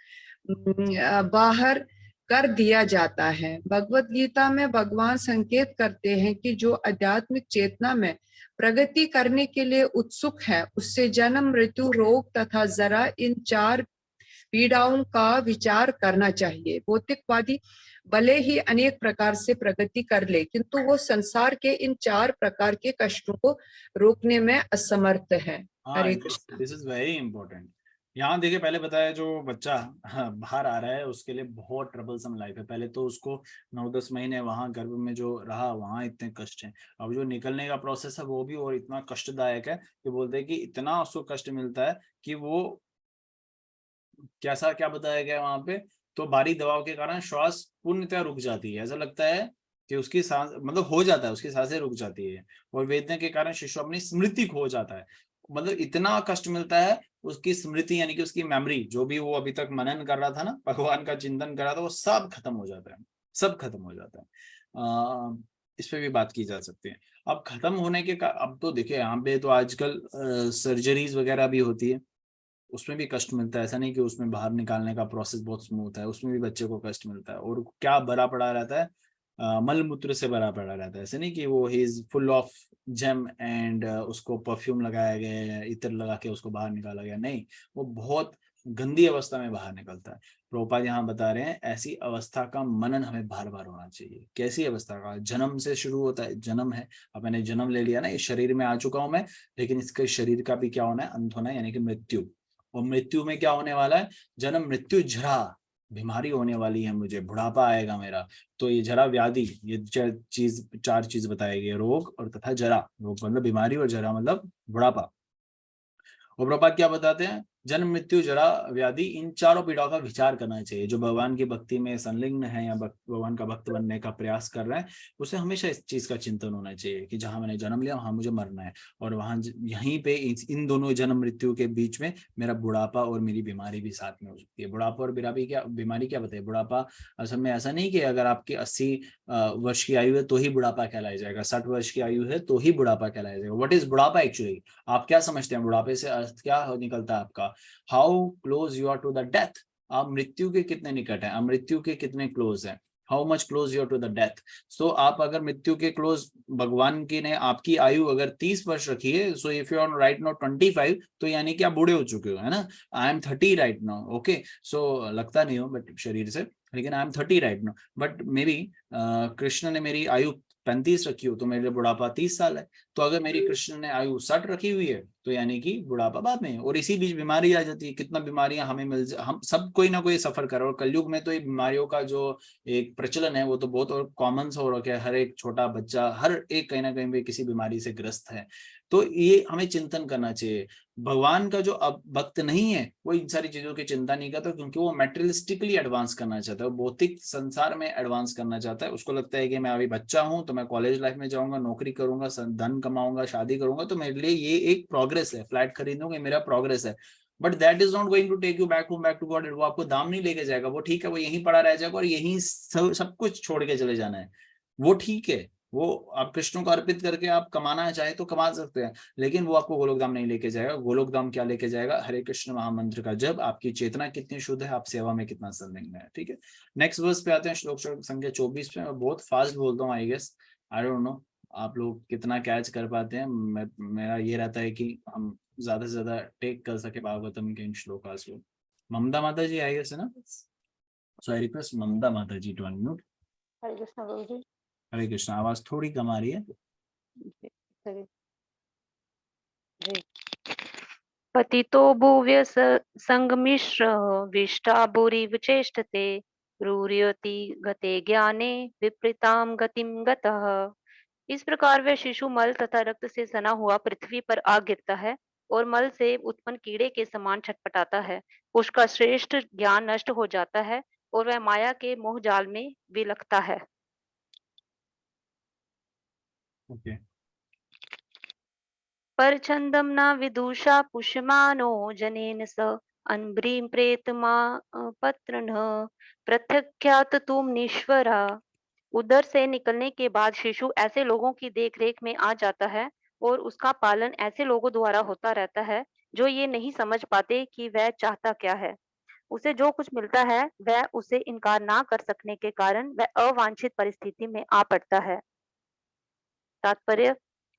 बाहर कर दिया जाता है। भगवत गीता में भगवान संकेत करते हैं कि जो आध्यात्मिक चेतना में प्रगति करने के लिए उत्सुक है उससे जन्म, मृत्यु, रोग तथा जरा इन 4 पीड़ाओं का विचार करना चाहिए। भौतिकवादी भले ही अनेक प्रकार से प्रगति कर ले किंतु वो संसार के इन 4 प्रकार के कष्टों को रोकने में असमर्थ है। Hare Krishna. This is very important. यहाँ देखिए, पहले बताया जो बच्चा बाहर आ रहा है उसके लिए बहुत ट्रबलसम लाइफ है। पहले तो उसको 9-10 महीने वहां गर्भ में जो रहा वहां इतने कष्ट हैं, अब जो निकलने का प्रोसेस है वो भी और इतना कष्टदायक है कि बोलते हैं कि इतना उसको कष्ट मिलता है कि वो कैसा, क्या बताया गया वहां पे, तो भारी दबाव के कारण श्वास पूर्णतः रुक जाती है। ऐसा लगता है कि उसकी सांस मतलब हो जाता है, उसकी सांसें रुक जाती है और वेदना के कारण शिशु अपनी स्मृति खो जाता है। मतलब इतना कष्ट मिलता है, उसकी स्मृति यानी कि उसकी मेमोरी, जो भी वो अभी तक मनन कर रहा था ना, भगवान का चिंतन कर रहा था, वो सब खत्म हो जाता है, सब खत्म हो जाता है। इस पे भी बात की जा सकती है। अब खत्म होने के अब तो देखिए यहाँ पे तो आजकल सर्जरीज वगैरह भी होती है, उसमें भी कष्ट मिलता है। ऐसा नहीं कि उसमें बाहर निकालने का प्रोसेस बहुत स्मूथ है, उसमें भी बच्चे को कष्ट मिलता है। और क्या भरा पड़ा रहता है, मल मूत्र से भरा पड़ा रहता है। ऐसे नहीं कि वो ही is full of gem and उसको परफ्यूम लगाया गया है, इत्र लगा के उसको बाहर निकाला गया, नहीं, वो बहुत गंदी अवस्था में बाहर निकलता है। प्रभुपाद यहाँ बता रहे हैं ऐसी अवस्था का मनन हमें बार बार होना चाहिए। कैसी अवस्था का? जन्म से शुरू होता है, जन्म है, अब मैंने जन्म ले लिया ना, इस शरीर में आ चुका हूं मैं, लेकिन इसके शरीर का भी क्या होना है, अंत होना है, यानी कि मृत्यु। और मृत्यु में क्या होने वाला है, जन्म, मृत्यु, जरा, बीमारी होने वाली है, मुझे बुढ़ापा आएगा मेरा। तो ये जरा व्याधि, ये 4 चीज बताई गई, रोग और तथा जरा। रोग मतलब बीमारी और जरा मतलब बुढ़ापा। और प्रभुपाद क्या बताते हैं, जन्म, मृत्यु, जरा, व्याधि, इन 4 पीड़ाओं का विचार करना चाहिए। जो भगवान की भक्ति में संलग्न है या भगवान का भक्त बनने का प्रयास कर रहा है, उसे हमेशा इस चीज का चिंतन होना चाहिए कि जहां मैंने जन्म लिया वहां मुझे मरना है, और वहां यहीं पे इन दोनों जन्म मृत्यु के बीच में मेरा बुढ़ापा और मेरी बीमारी भी साथ में हो सकती है। बुढ़ापा और बीमारी क्या बताइए? बुढ़ापा असल में ऐसा नहीं कि अगर आपकी 80 वर्ष की आयु है तो ही बुढ़ापा कहलाया जाएगा, 60 वर्ष की आयु है तो ही बुढ़ापा कहलाया जाएगा। व्हाट इज बुढ़ापा एक्चुअली? आप क्या समझते हैं बुढ़ापे से? अर्थ क्या निकलता है आपका? How close you are to the death. आप मृत्यु के कितने निकट हैं, आप मृत्यु के कितने क्लोज हैं, how much close you are to the death. So आप अगर मृत्यु के क्लोज, भगवान की ने आपकी आयु अगर 30 वर्ष रखी है, so if you are right now 25, तो यानी कि आप बूढ़े हो चुके हो, है ना। I am 30 right now, okay, so लगता नहीं हो बट शरीर से, लेकिन I am 30 right now, but maybe Krishna ने मेरी आयु 35 रखी हो तो मेरे लिए बुढ़ापा 30 साल है। तो अगर मेरी कृष्ण ने आयु 60 रखी हुई है तो यानी कि बुढ़ापा बाद में है। और इसी बीच बीमारी आ जाती है। कितना बीमारियां हमें हम सब कोई ना कोई सफर कर रहे हैं। और कलयुग में तो ये बीमारियों का जो एक प्रचलन है वो तो बहुत और कॉमन सा हो रखा है। हर एक छोटा बच्चा, हर एक कहीं ना कहीं भी किसी बीमारी से ग्रस्त है। तो ये हमें चिंतन करना चाहिए। भगवान का जो अब भक्त नहीं है वो इन सारी चीजों की चिंता नहीं करता, क्योंकि वो मेटेरियलिस्टिकली एडवांस करना चाहता है, वो भौतिक संसार में एडवांस करना चाहता है। उसको लगता है कि मैं अभी बच्चा हूं तो मैं कॉलेज लाइफ में जाऊंगा, नौकरी करूंगा, धन कमाऊंगा, शादी करूंगा, तो मेरे लिए ये एक प्रोग्रेस प्रोग्रेस है, फ्लैट खरीदोगे मेरा प्रोग्रेस है, but that is not going to take you back home, back to God. वो आपको धाम नहीं लेके जाएगा, वो ठीक है, वो यहीं पड़ा रह जाएगा और यहीं सब कुछ छोड़ के चले जाना है, वो ठीक है, वो आप कृष्ण को अर्पित करके आप कमाना चाहे तो कमा सकते हैं, लेकिन वो आपको गोलोकधाम नहीं लेके जाएगा। गोलोकधाम क्या लेके जाएगा? हरे कृष्ण महामंत्र का जब, आपकी चेतना कितनी शुद्ध है, आप सेवा में कितना संलग्न है। ठीक है, नेक्स्ट वर्स पे आते हैं, श्लोक संख्या 24 पे। मैं बहुत फास्ट बोलता हूँ, I guess, I don't know आप लोग कितना कैच कर पाते हैं। मेरा ये रहता है कि हम ज्यादा से ज्यादा टेक कर सके भागवतम के इन श्लोकास को। ममता माता जी आई गेस है ना, सो आई रिक्वेस्ट ममता माता जी टू अनम्यूट। हरे कृष्ण गुरु जी। हरे कृष्ण, आवाज थोड़ी कम आ रही है। जी। पतितो भूव्य संगमिश्र विष्टा भूरिव चेष्टते ब्रूर्यति गते ज्ञाने विपरीताम गतिम गतः। इस प्रकार वह शिशु मल तथा रक्त से सना हुआ पृथ्वी पर आ गिरता है और मल से उत्पन्न कीड़े के समान छटपटाता है। उसका श्रेष्ठ ज्ञान नष्ट हो जाता है और वह माया के मोह जाल में विलखता है। ओके, परछंदम न विदुषा पुष्यमानो जनेन स अनब्रीम प्रेतमा पत्र न प्रत्यख्यात तुम निश्वरा। उदर से निकलने के बाद शिशु ऐसे लोगों की देखरेख में आ जाता है और उसका पालन ऐसे लोगों द्वारा होता रहता है जो ये नहीं समझ पाते कि वह चाहता क्या है। उसे जो कुछ मिलता है वह उसे इनकार ना कर सकने के कारण वह अवांछित परिस्थिति में आ पड़ता है। तात्पर्य,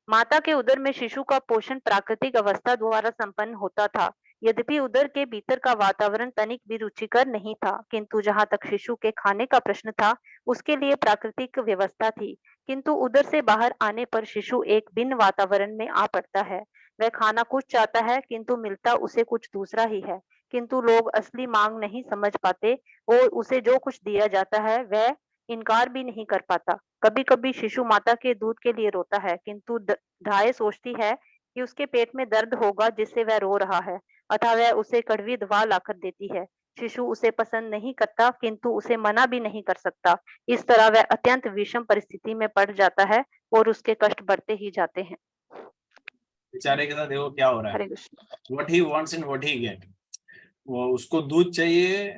माता के उदर में शिशु का पोषण प्राकृतिक अवस्था द्वारा संपन्न होता था। यद्यपि उदर के भीतर का वातावरण तनिक भी रुचिकर नहीं था, किंतु जहाँ तक शिशु के खाने का प्रश्न था उसके लिए प्राकृतिक व्यवस्था थी। किंतु उदर से बाहर आने पर शिशु एक भिन्न वातावरण में आ पड़ता है। वह खाना कुछ चाहता है किंतु मिलता उसे कुछ दूसरा ही है। किंतु लोग असली मांग नहीं समझ पाते और उसे जो कुछ दिया जाता है वह इनकार भी नहीं कर पाता। कभी कभी शिशु माता के दूध के लिए रोता है किंतु धाय सोचती है कि उसके पेट में दर्द होगा जिससे वह रो रहा है, अतः वह उसे कड़वी दवा लाकर देती है। शिशु उसे पसंद नहीं करता किंतु उसे मना भी नहीं कर सकता। इस तरह वह अत्यंत विषम परिस्थिति में पड़ जाता है और उसके कष्ट बढ़ते ही जाते हैं। बेचारे के साथ देखो क्या हो रहा है, Hare Krishna. What he wants and what he get. वो उसको दूध चाहिए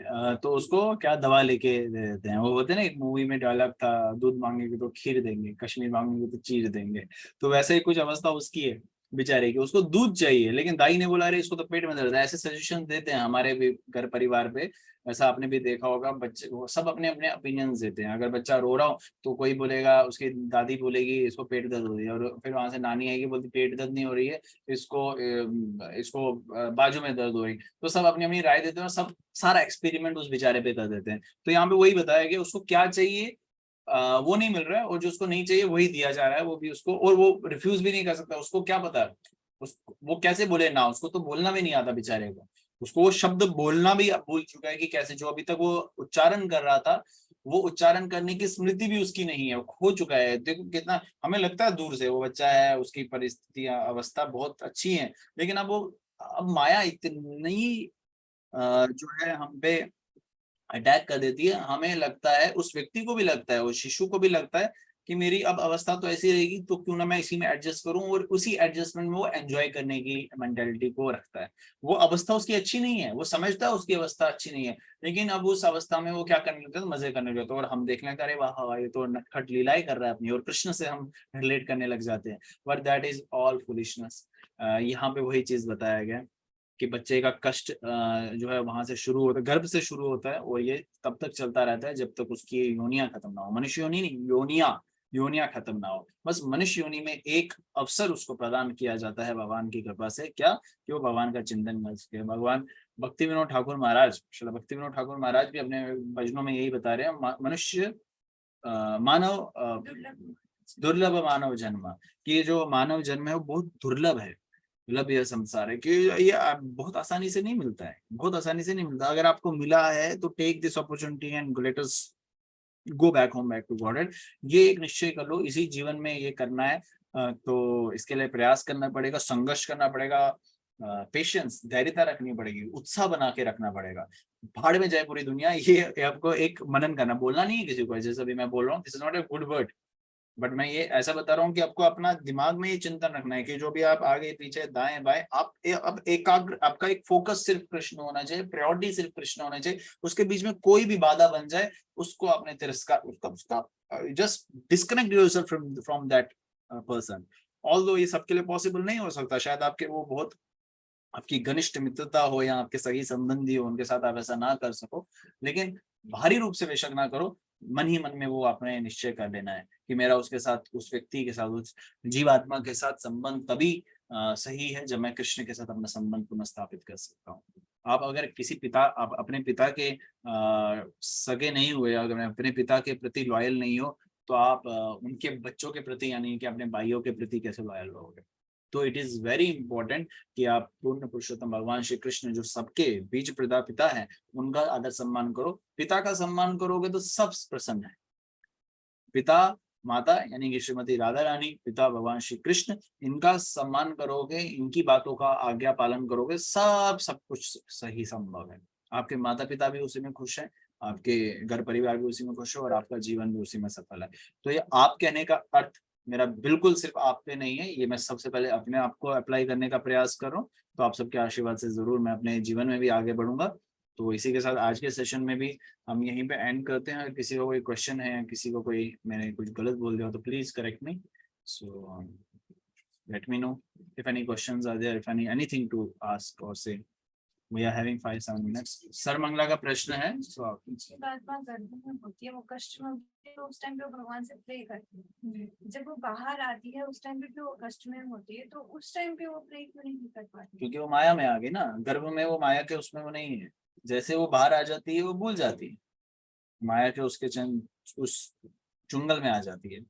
तो उसको क्या दवा लेके दे देते हैं। वो होते हैं ना, एक मूवी में डायलॉग था, दूध मांगेंगे तो खीर देंगे, कश्मीर मांगेंगे तो चीर देंगे। तो वैसे ही कुछ अवस्था उसकी है बेचारे की, उसको दूध चाहिए लेकिन दाई ने बोला अरे इसको तो पेट में दर्द है। ऐसे सजेशन देते हैं हमारे भी घर परिवार पे, ऐसा आपने भी देखा होगा। बच्चे वो सब अपने अपने ओपिनियंस देते हैं। अगर बच्चा रो रहा हो तो कोई बोलेगा, उसकी दादी बोलेगी इसको पेट दर्द हो रही है, और फिर वहां से नानी आएगी बोलती पेट दर्द नहीं हो रही है, इसको बाजू में दर्द हो रही। तो सब अपनी अपनी राय देते हैं और सब सारा एक्सपेरिमेंट उस बेचारे पे कर देते हैं। तो यहाँ पे वही बताया कि उसको क्या चाहिए वो नहीं मिल रहा है, और जो उसको नहीं चाहिए वही दिया जा रहा है, वो भी उसको, और वो रिफ्यूज भी नहीं कर सकता। उसको क्या पता है वो कैसे बोले ना, उसको तो बोलना भी नहीं आता बेचारे को। उसको वो शब्द बोलना भी भूल चुका है कि कैसे, जो अभी तक वो उच्चारण कर रहा था वो उच्चारण करने की स्मृति भी उसकी नहीं है, वो खो चुका है। देखो कितना हमें लगता है दूर से वो बच्चा है, उसकी परिस्थितियां अवस्था बहुत अच्छी है, लेकिन अब माया इतनी जो है हम पे अटैक कर देती है। हमें लगता है, उस व्यक्ति को भी लगता है, उस शिशु को भी लगता है कि मेरी अब अवस्था तो ऐसी रहेगी तो क्यों ना मैं इसी में एडजस्ट करूं, और उसी एडजस्टमेंट में वो एंजॉय करने की मेंटेलिटी को रखता है। वो अवस्था उसकी अच्छी नहीं है, वो समझता है उसकी अवस्था अच्छी नहीं है, लेकिन अब उस अवस्था में वो क्या करने लगता है, मजे करने लगता है। और हम देखने का, अरे वाह ये तो नटखट लीलाएं कर रहा है अपनी, और कृष्ण से हम रिलेट करने लग जाते हैं। But that is all foolishness. यहाँ पे वही चीज बताया गया कि बच्चे का कष्ट जो है वहां से शुरू होता है, गर्भ से शुरू होता है, और ये तब तक चलता रहता है जब तक उसकी योनियां खत्म ना हो। मनुष्य योनि नहीं, योनियां खत्म ना हो। बस मनुष्य योनि में एक अवसर उसको प्रदान किया जाता है भगवान की कृपा से, क्या कि वो भगवान का चिंतन कर सके। भगवान भक्ति विनोद ठाकुर महाराज, श्री भक्ति विनोद ठाकुर महाराज भी अपने भजनों में यही बता रहे हैं, मनुष्य मानव दुर्लभ मानव जन्म, कि ये जो मानव जन्म है वो बहुत दुर्लभ है। मतलब यह संसार है कि ये बहुत आसानी से नहीं मिलता है, बहुत आसानी से नहीं मिलता। अगर आपको मिला है तो take this opportunity and let us go back home, back to God. ये एक निश्चय कर लो, इसी जीवन में ये करना है। तो इसके लिए प्रयास करना पड़ेगा, संघर्ष करना पड़ेगा, पेशेंस, धैर्यता रखनी पड़ेगी, उत्साह बना के रखना पड़ेगा। भाड़ में जाए पूरी दुनिया, ये आपको एक मनन करना, बोलना नहीं है किसी को। जैसे अभी मैं बोल रहा हूँ, this is not a good word, but मैं ये ऐसा बता रहा हूँ कि आपको अपना दिमाग में ये चिंतन रखना है कि जो भी आप आगे पीछे दाएं बाएं आप अब एकाग्र, आपका एक फोकस सिर्फ कृष्ण होना चाहिए, प्रायोरिटी सिर्फ कृष्ण होना चाहिए। उसके बीच में कोई भी बाधा बन जाए उसको आपने तिरस्कार, उसका उसका just disconnect yourself from that person. Although ये सबके लिए पॉसिबल नहीं हो सकता, शायद आपके वो बहुत आपकी घनिष्ठ मित्रता हो या आपके सगी संबंधी हो, उनके साथ आप ऐसा ना कर सको, लेकिन भारी रूप से बेशक ना करो। मन ही मन में वो आपने निश्चय कर लेना है कि मेरा उसके साथ, उस व्यक्ति के साथ, उस जीवात्मा के साथ संबंध तभी सही है जब मैं कृष्ण के साथ अपना संबंध पुनः स्थापित कर सकता हूँ। आप अगर किसी पिता, आप अपने पिता के सगे नहीं हुए, अगर अपने पिता के प्रति लॉयल नहीं हो, तो आप उनके बच्चों के प्रति यानी कि अपने भाइयों के प्रति कैसे लॉयल रहोगे। तो इट इज वेरी इंपॉर्टेंट कि आप पूर्ण पुरुषोत्तम भगवान श्री कृष्ण जो सबके बीज प्रदा पिता है उनका आदर सम्मान करो। पिता का सम्मान करोगे तो सब प्रसन्न है। पिता माता यानी कि श्रीमती राधा रानी, पिता भगवान श्री कृष्ण, इनका सम्मान करोगे, इनकी बातों का आज्ञा पालन करोगे, सब कुछ सही संभव है। आपके माता पिता भी उसी में खुश है, आपके घर परिवार भी उसी में खुश है और आपका जीवन भी उसी में सफल है। तो ये आप कहने का अर्थ मेरा बिल्कुल सिर्फ आप पे नहीं है, ये मैं सबसे पहले अपने आप को अप्लाई करने का प्रयास कर रहा हूँ। तो आप सबके आशीर्वाद से जरूर मैं अपने जीवन में भी आगे बढ़ूंगा। तो इसी के साथ आज के सेशन में भी हम यहीं पे एंड करते हैं। अगर किसी को कोई क्वेश्चन है या किसी को कोई मैंने कुछ गलत बोल दिया तो please correct me. So let me know if any questions are there, if anything to ask or say. We are having 5-7 minutes. Sir Mangala का प्रश्न है, सो आप आत्मा गर्भ में होती है, वो कष्ट में होती है, तो उस टाइम पे वो भगवान से प्रे करती है। जब वो बाहर आती है उस टाइम पे भी वो कष्ट में होती है, तो उस टाइम पे वो प्रे क्यों नहीं कर पाती? क्योंकि वो माया में आ गई ना, गर्भ में वो माया के उसमें वो नहीं है। जैसे वो बाहर आ जाती है वो भूल जाती है, माया के उसके उस चुंगल में आ जाती है।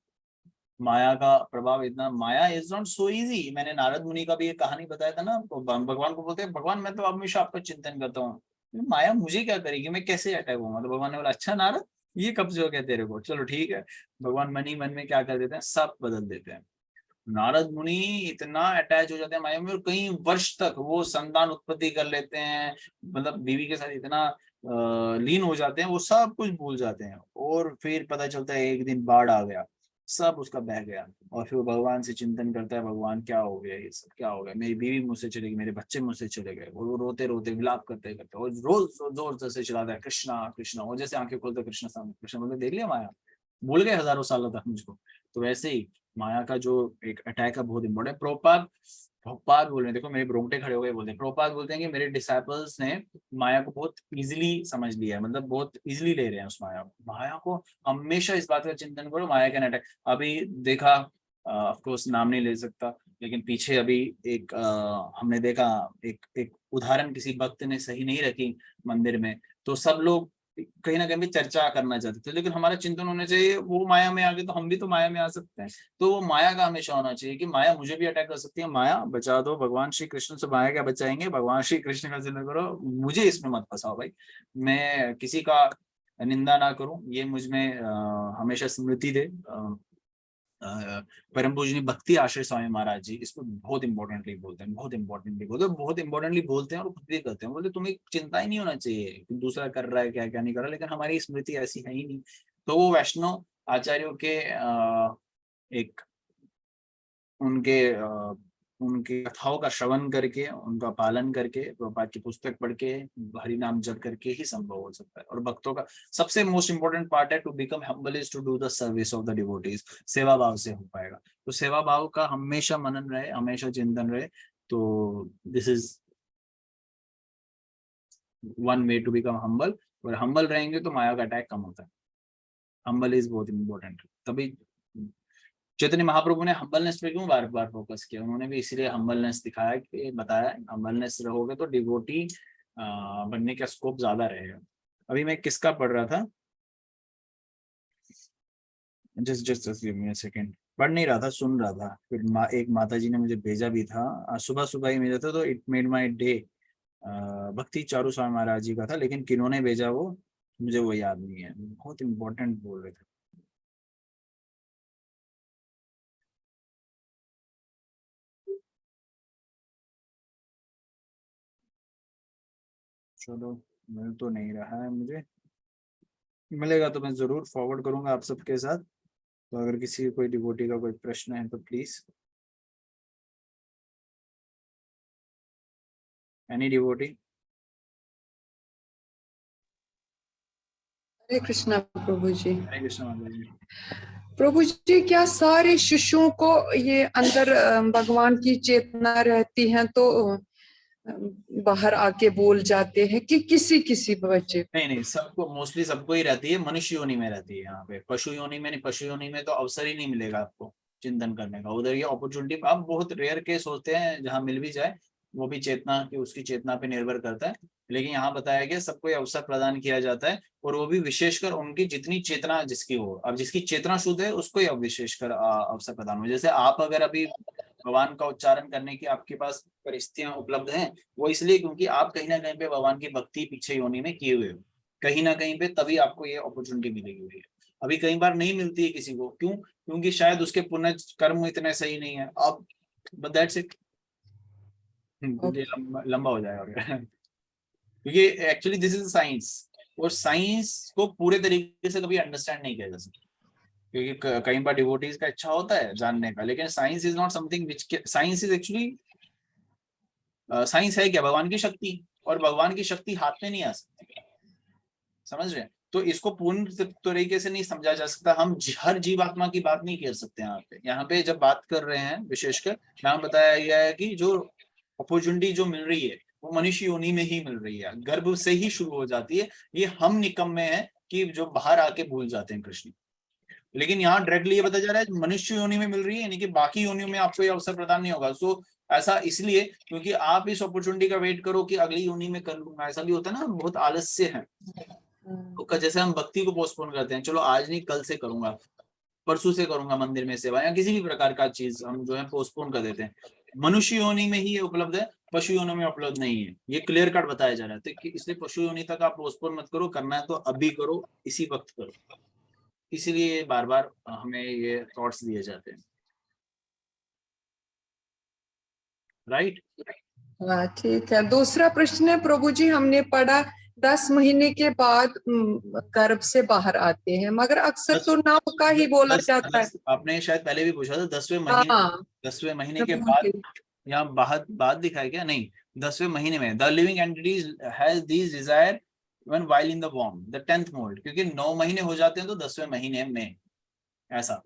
माया का प्रभाव इतना, माया इज नॉट सो इजी। मैंने नारद मुनि का भी एक कहानी बताया था ना आपको। भगवान को बोलते हैं, भगवान मैं तो हमेशा आपका चिंतन करता हूँ, माया मुझे क्या करेगी, मैं कैसे अटैक होऊंगा। तो भगवान ने बोला अच्छा नारद ये कब से हो गया तेरे को, चलो ठीक है। भगवान मन ही मन में क्या कर देते हैं, सब बदल देते हैं। नारद मुनि इतना अटैच हो जाते हैं माया में और कई वर्ष तक वो संतान उत्पत्ति कर लेते हैं, मतलब बीवी के साथ इतना लीन हो जाते हैं, वो सब कुछ भूल जाते हैं। और फिर पता चलता है एक दिन बाढ़ आ गया, सब उसका बह गया। और फिर वो भगवान से चिंतन करता है, भगवान क्या हो गया, ये सब क्या हो गया, मेरी बीवी मुझसे चली गई, मेरे बच्चे मुझसे चले गए। वो रोते रोते विलाप करते करते और रोज जोर से चिल्लाता है कृष्णा कृष्णा। और जैसे आंखें खोलते कृष्ण सामने, कृष्ण बोलते देख लिया माया, भूल गए हजारों सालों तक मुझको। तो वैसे ही माया का जो एक अटैक है बहुत इंपॉर्टेंट। प्रभुपाद बोल रहे हैं, देखो मेरे रोंगटे खड़े हो गए, बोलते हैं प्रभुपाद बोलते हैं कि मेरे डिसाइपल्स ने माया को बहुत इजीली समझ लिया है, मतलब बहुत इजीली ले रहे हैं उस माया को। हमेशा इस बात का चिंतन करो, माया का अटैक अभी देखा, ऑफ कोर्स नाम नहीं ले सकता, लेकिन पीछे अभी एक हमने देखा एक उदाहरण, किसी भक्त ने सही नहीं रखी मंदिर में, तो सब लोग कहीं ना कहीं भी चर्चा करना चाहते थे। लेकिन हमारा चिंतन होना चाहिए वो माया में आ गए तो हम भी तो माया में आ सकते हैं। तो वो माया का हमेशा होना चाहिए कि माया मुझे भी अटैक कर सकती है, माया बचा दो। भगवान श्री कृष्ण से माया क्या बचाएंगे, भगवान श्री कृष्ण का चिंतन करो, मुझे इसमें मत फंसाओ भाई। मैं किसी का निंदा ना करूं, ये मुझ में हमेशा स्मृति दे। परम पूजनीय भक्ति आश्रय स्वामी महाराज जी इसको बहुत इंपॉर्टेंटली बोलते हैं, बहुत इंपॉर्टेंटली बोलते हैं, बहुत इंपॉर्टेंटली बोलते हैं और खुद भी करते हैं। बोलते तुम्हें चिंता ही नहीं होना चाहिए कि दूसरा कर रहा है क्या क्या नहीं कर रहा, लेकिन हमारी स्मृति ऐसी है ही नहीं। तो वो वैष्णव आचार्यों के एक उनके उनकी कथाओं का श्रवण करके, उनका पालन करके, प्रभुपाद की पुस्तक पढ़ के, हरि नाम जप करके ही संभव हो सकता है। और भक्तों का सबसे मोस्ट इंपोर्टेंट पार्ट है to become humble is to do the service of the devotees. सेवा भाव से हो पाएगा। तो सेवा भाव का हमेशा मनन रहे, हमेशा चिंतन रहे। तो this is one way to become humble. और हम्बल रहेंगे तो माया का अटैक कम होता है। हम्बल इज बहुत इंपॉर्टेंट। तभी चैतन्य महाप्रभु ने हम्बलनेस पे क्यों बार बार फोकस किया, उन्होंने भी इसीलिए हम्बलनेस दिखाया कि बताया हम्बलनेस रहोगे तो डिवोटी बनने का स्कोप ज्यादा रहेगा। अभी मैं किसका पढ़ रहा था, just give me a second. पढ़ नहीं रहा था, सुन रहा था। फिर एक माता जी ने मुझे भेजा भी था, सुबह सुबह ही भेजा था, तो इट मेड माई डे। भक्ति चारू स्वामी महाराज जी का था, लेकिन किन्होंने भेजा वो मुझे वो याद नहीं है। बहुत इंपॉर्टेंट बोल रहे थे। चलो मिल तो नहीं रहा है मुझे, मिलेगा तो मैं जरूर फॉरवर्ड करूंगा आप सबके साथ। तो अगर किसी कोई डिवोटी का कोई प्रश्न है तो प्लीज, एनी डिवोटी। हरे कृष्णा प्रभु जी। हरे कृष्ण माता जी। प्रभु जी, क्या सारे शिष्यों को ये अंदर भगवान की चेतना रहती है तो बाहर आके बोल जाते हैं कि किसी किसी बच्चे? नहीं नहीं, सबको, मोस्टली सबको ही रहती है, मनुष्य योनि में रहती है। यहाँ पे पशु योनि में नहीं, पशु योनि में तो अवसर ही नहीं मिलेगा आपको चिंतन करने का। उधर ये अपॉर्चुनिटी आप बहुत रेयर केस होते हैं जहाँ मिल भी जाए, वो भी चेतना की, उसकी चेतना पे निर्भर करता है। लेकिन यहाँ बताया गया सबको ये अवसर प्रदान किया जाता है, और वो भी विशेषकर उनकी जितनी चेतना जिसकी हो। अब जिसकी चेतना शुद्ध है उसको ही अब विशेषकर अवसर प्रदान हो। जैसे आप अगर अभी भगवान का उच्चारण करने की आपके पास परिस्थितियां उपलब्ध हैं, वो इसलिए क्योंकि आप कहीं ना कहीं पे भगवान की भक्ति पीछे योनि में किए हुए हो, कहीं ना कहीं पे, तभी आपको ये अपॉर्चुनिटी मिलेगी हुई है। अभी कई बार नहीं मिलती है किसी को, क्यों? क्योंकि शायद उसके पुण्य कर्म इतने सही नहीं है। अब बट दैट्स इट, क्योंकि लंबा हो जाएगा क्योंकि एक्चुअली दिस इज साइंस, और साइंस को पूरे तरीके से कभी अंडरस्टैंड नहीं किया जा सकता, क्योंकि कई बार डिवोटीज का इच्छा होता है जानने का, लेकिन science is not something which, science is actually, science है क्या? भगवान की शक्ति, और भगवान की शक्ति हाथ में नहीं आ सकती, समझ रहे हैं? तो इसको पूर्ण तरीके से नहीं समझा जा सकता। हम हर जीवात्मा की बात नहीं कर सकते यहाँ पे जब बात कर रहे हैं, विशेषकर यहाँ बताया गया है कि जो अपॉर्चुनिटी जो मिल रही है वो मनुष्य योनि में ही मिल रही है, गर्भ से ही शुरू हो जाती है। ये हम निकम्मे हैं कि जो बाहर आके भूल जाते हैं कृष्ण। लेकिन यहाँ डायरेक्टली ये बताया जा रहा है मनुष्य योनि में मिल रही है, यानी कि बाकी योनियों में आपको ये अवसर प्रदान नहीं होगा। सो ऐसा इसलिए क्योंकि आप इस अपॉर्चुनिटी का वेट करो कि अगली योनि में कर लूंगा। ऐसा भी होता है ना, हम बहुत आलस्य हैं, तो जैसे हम भक्ति को पोस्टपोन करते हैं, चलो आज नहीं कल से करूंगा, परसों से करूंगा मंदिर में सेवा, या किसी भी प्रकार का चीज हम जो है पोस्टपोन कर देते हैं। मनुष्य योनि में ही ये उपलब्ध है, पशु योनि में उपलब्ध नहीं है। ये क्लियर कट बताया जा रहा है, तो इसलिए पशु योनि तक आप पोस्टपोन मत करो, करना है तो अभी करो, इसी वक्त करो। इसीलिए बार बार हमें ये थॉट्स दिए जाते हैं, राइट? ठीक है। दूसरा प्रश्न है प्रभु जी, हमने पढ़ा 10 महीने के बाद गर्भ से बाहर आते हैं, मगर अक्सर तो नाव का ही बोला जाता है। आपने शायद पहले भी पूछा था 10वें महीने, हाँ, 10वें महीने के बाद, यहाँ बाद दिखाया क्या? नहीं, 10वें महीने में the living entities has these desire when while in the वॉर्म द 10th मोल्ड, क्योंकि 9 महीने हो जाते हैं तो 10वें महीने में, ऐसा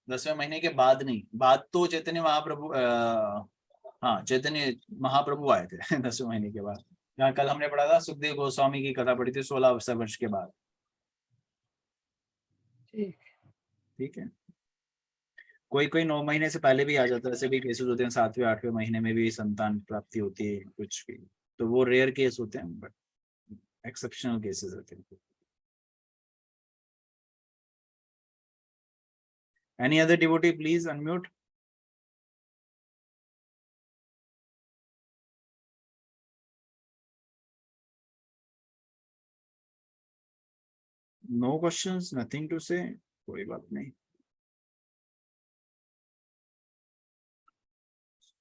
10वें महीने के बाद नहीं। बाद तो चैतन्य महाप्रभु हाँ, चैतन्य महाप्रभु आए थे 10वें महीने के बाद। यहाँ कल हमने पढ़ा था, सुखदेव गोस्वामी की कथा पढ़ी थी 16 वर्ष के बाद। ठीक है, कोई कोई 9 महीने से पहले भी आ जाता है, ऐसे भी केसेस होते हैं 7वें 8वें महीने में भी संतान प्राप्ति होती है कुछ भी, तो वो रेयर केस होते हैं, बट एक्सेप्शनल केसेस होते हैं। Any other devotee please unmute. No questions, nothing to say, कोई बात नहीं।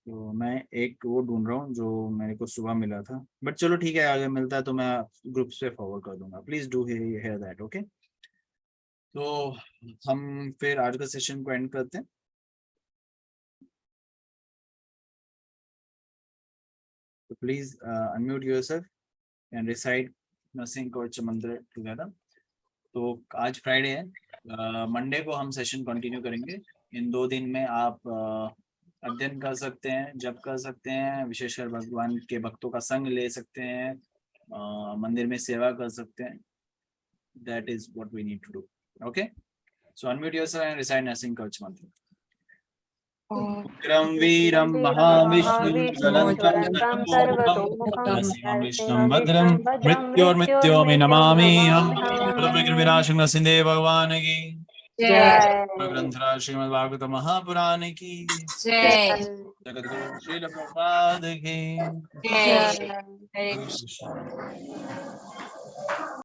तो मैं एक वो ढूंढ रहा हूँ जो मेरे को सुबह मिला था, बट चलो ठीक है, आगे मिलता है तो मैं ग्रुप से फॉरवर्ड कर दूंगा। Please do here that, okay? तो हम फिर आज का सेशन को एंड करते हैं। तो please unmute yourself and recite Narasimha Kavacha mantra together. तो आज फ्राइडे है, मंडे को हम सेशन कंटिन्यू करेंगे। इन 2 दिन में आप अध्ययन कर सकते हैं, जप कर सकते हैं, विशेषकर भगवान के भक्तों का संग ले सकते हैं, मंदिर में सेवा कर सकते हैं। That is what we need to do, okay? So unmute yourself and recite Narasimha Kavacha mantra. उग्रं वीरं महाविष्णुं ज्वलन्तं सर्वतोमुखं नरसिंहं भद्रं मृत्योर्मृत्योर्मे नमामि हम। विनाशं नरसिंह भगवान की जय ग्रंथराज श्रीमद् भागवत महापुराण की जय। जगद्गुरु श्रील प्रभुपाद की जय। जय।